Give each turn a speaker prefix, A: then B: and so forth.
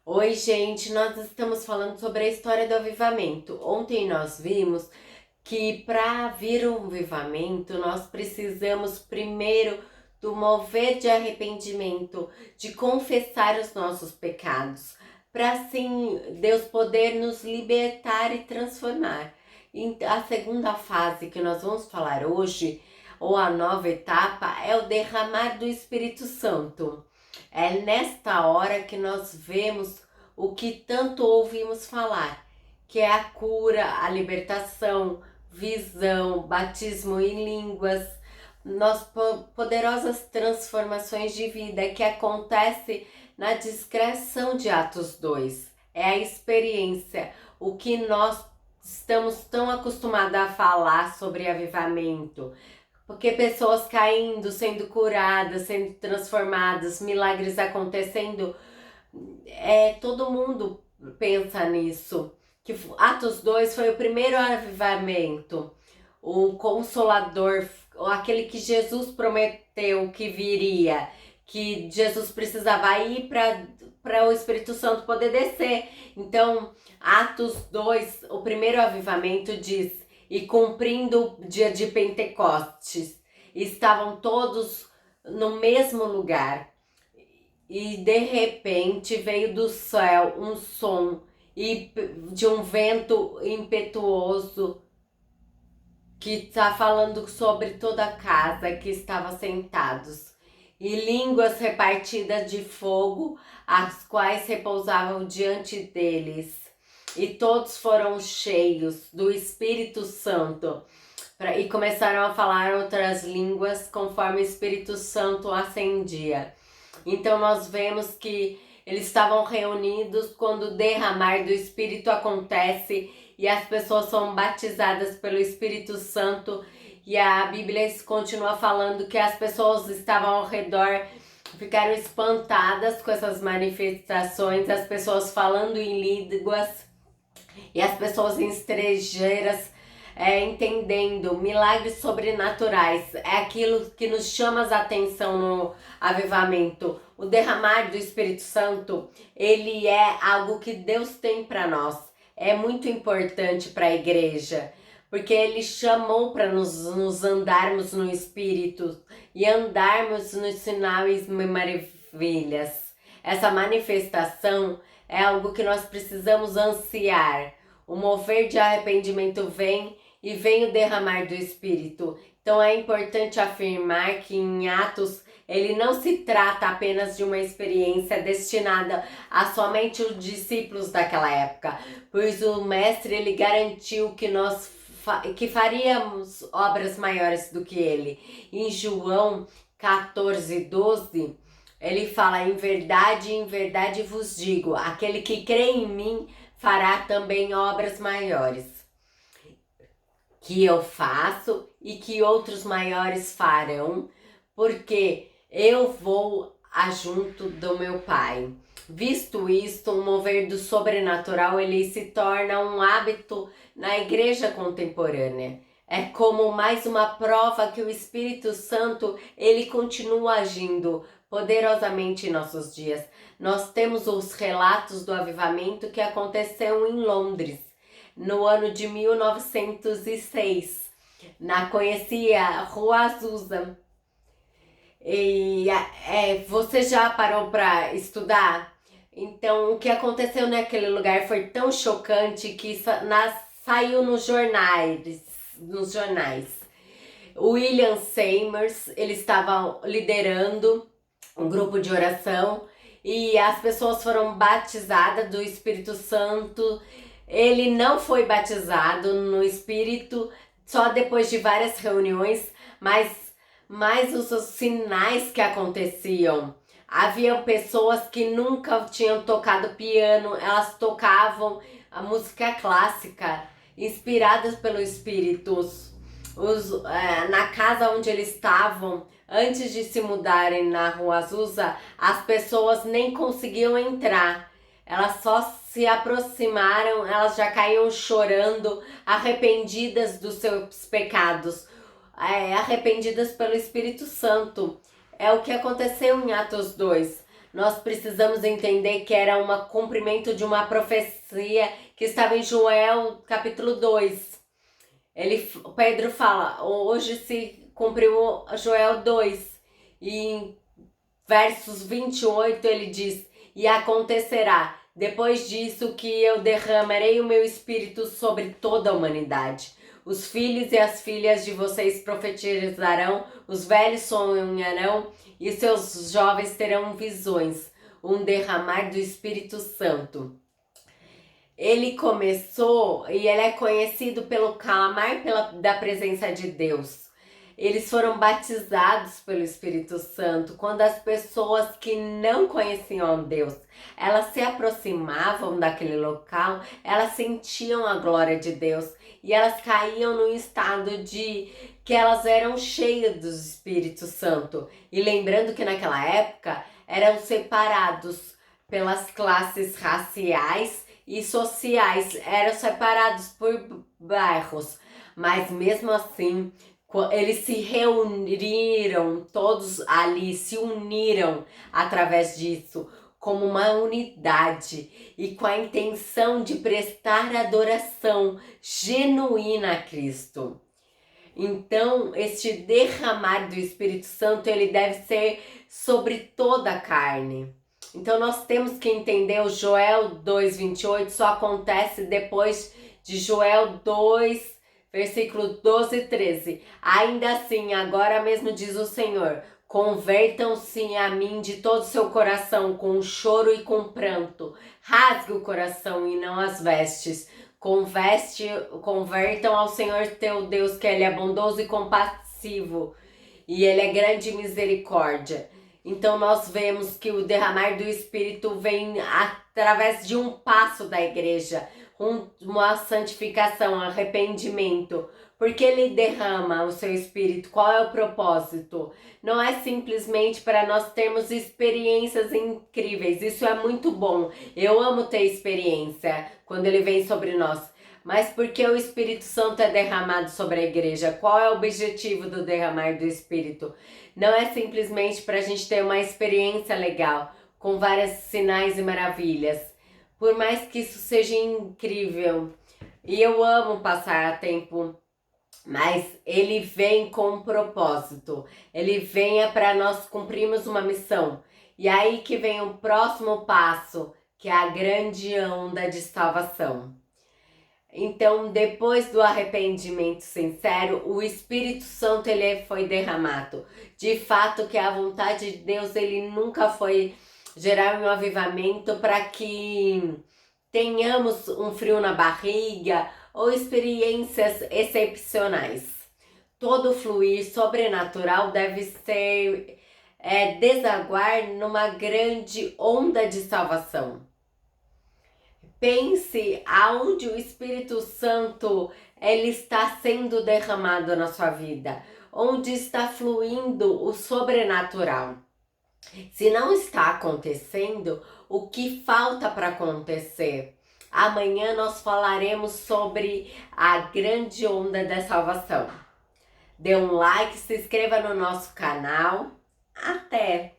A: Oi, gente, nós estamos falando sobre a história do avivamento. Ontem nós vimos que para vir um avivamento, nós precisamos primeiro do mover de arrependimento, de confessar os nossos pecados, para assim Deus poder nos libertar e transformar. E a segunda fase que nós vamos falar hoje, ou a nova etapa, é o derramar do Espírito Santo. É nesta hora que nós vemos o que tanto ouvimos falar, que é a cura, a libertação, visão, batismo em línguas, poderosas transformações de vida que acontece na discreção de Atos 2. É a experiência, o que nós estamos tão acostumados a falar sobre avivamento, porque pessoas caindo, sendo curadas, sendo transformadas, milagres acontecendo, todo mundo pensa nisso. Que Atos 2 foi o primeiro avivamento, o Consolador, aquele que Jesus prometeu que viria, que Jesus precisava ir para o Espírito Santo poder descer. Então, Atos 2, o primeiro avivamento diz: e cumprindo o dia de Pentecostes, estavam todos no mesmo lugar. E de repente veio do céu um som e de um vento impetuoso que está falando sobre toda a casa que estava sentados, e línguas repartidas de fogo, as quais repousavam diante deles. E todos foram cheios do Espírito Santo e começaram a falar outras línguas conforme o Espírito Santo ascendia. Então nós vemos que eles estavam reunidos quando o derramar do Espírito acontece e as pessoas são batizadas pelo Espírito Santo, e a Bíblia continua falando que as pessoas estavam ao redor ficaram espantadas com essas manifestações, as pessoas falando em línguas e as pessoas estrangeiras entendendo milagres sobrenaturais. É aquilo que nos chama a atenção no avivamento. O derramar do Espírito Santo, ele é algo que Deus tem para nós. É muito importante para a igreja, porque ele chamou para nos andarmos no Espírito e andarmos nos sinais e maravilhas. Essa manifestação é algo que nós precisamos ansiar. O mover de arrependimento vem e vem o derramar do Espírito. Então é importante afirmar que em Atos ele não se trata apenas de uma experiência destinada a somente os discípulos daquela época, pois o mestre ele garantiu que nós faríamos obras maiores do que ele. Em João 14:12 ele fala: em verdade vos digo, aquele que crê em mim fará também obras maiores que eu faço e que outros maiores farão, porque eu vou junto do meu Pai. Visto isto, o mover do sobrenatural ele se torna um hábito na igreja contemporânea. É como mais uma prova que o Espírito Santo ele continua agindo poderosamente em nossos dias. Nós temos os relatos do avivamento que aconteceu em Londres no ano de 1906, na conhecia Rua Azusa. E você já parou para estudar? Então, o que aconteceu naquele lugar foi tão chocante que saiu nos jornais. William Seymour, ele estava liderando um grupo de oração e as pessoas foram batizadas do Espírito Santo. Ele não foi batizado no Espírito só depois de várias reuniões, mas os sinais que aconteciam. Havia pessoas que nunca tinham tocado piano, elas tocavam a música clássica, inspiradas pelo Espírito. Na casa onde eles estavam, antes de se mudarem na Rua Azusa, as pessoas nem conseguiam entrar. Elas só se aproximaram, elas já caíam chorando, arrependidas dos seus pecados, arrependidas pelo Espírito Santo. É o que aconteceu em Atos 2. nós precisamos entender que era um cumprimento de uma profecia que estava em Joel capítulo 2. Pedro fala, hoje se cumpriu Joel 2, e em versos 28 ele diz, e acontecerá, depois disso, que eu derramarei o meu espírito sobre toda a humanidade. Os filhos e as filhas de vocês profetizarão, os velhos sonharão e seus jovens terão visões, um derramar do Espírito Santo. Ele começou e ele é conhecido pelo clamar da presença de Deus. Eles foram batizados pelo Espírito Santo quando as pessoas que não conheciam Deus, elas se aproximavam daquele local, elas sentiam a glória de Deus e elas caíam num estado de que elas eram cheias do Espírito Santo. E lembrando que naquela época eram separados pelas classes raciais e sociais, eram separados por bairros, mas mesmo assim eles se reuniram, todos ali se uniram através disso, como uma unidade e com a intenção de prestar adoração genuína a Cristo. Então, este derramar do Espírito Santo, ele deve ser sobre toda a carne. Então, nós temos que entender o Joel 2:28 só acontece depois de Joel 2, versículo 12 e 13. Ainda assim, agora mesmo diz o Senhor, convertam-se a mim de todo o seu coração, com choro e com pranto. Rasgue o coração e não as vestes. Convertam ao Senhor teu Deus, que Ele é bondoso e compassivo, e Ele é grande em misericórdia. Então nós vemos que o derramar do Espírito vem através de um passo da igreja, uma santificação, um arrependimento. Porque Ele derrama o seu Espírito? Qual é o propósito? Não é simplesmente para nós termos experiências incríveis, isso é muito bom. Eu amo ter experiência quando Ele vem sobre nós. Mas porque o Espírito Santo é derramado sobre a igreja? Qual é o objetivo do derramar do Espírito? Não é simplesmente para a gente ter uma experiência legal, com vários sinais e maravilhas. Por mais que isso seja incrível, e eu amo passar tempo, mas ele vem com um propósito. Ele vem para nós cumprirmos uma missão. E aí que vem o próximo passo, que é a grande onda de salvação. Então, depois do arrependimento sincero, o Espírito Santo ele foi derramado. De fato que a vontade de Deus ele nunca foi gerar um avivamento para que tenhamos um frio na barriga ou experiências excepcionais. Todo fluir sobrenatural deve ser desaguar numa grande onda de salvação. Pense aonde o Espírito Santo ele está sendo derramado na sua vida, onde está fluindo o sobrenatural. Se não está acontecendo, o que falta para acontecer? Amanhã nós falaremos sobre a grande onda da salvação. Dê um like, se inscreva no nosso canal. Até!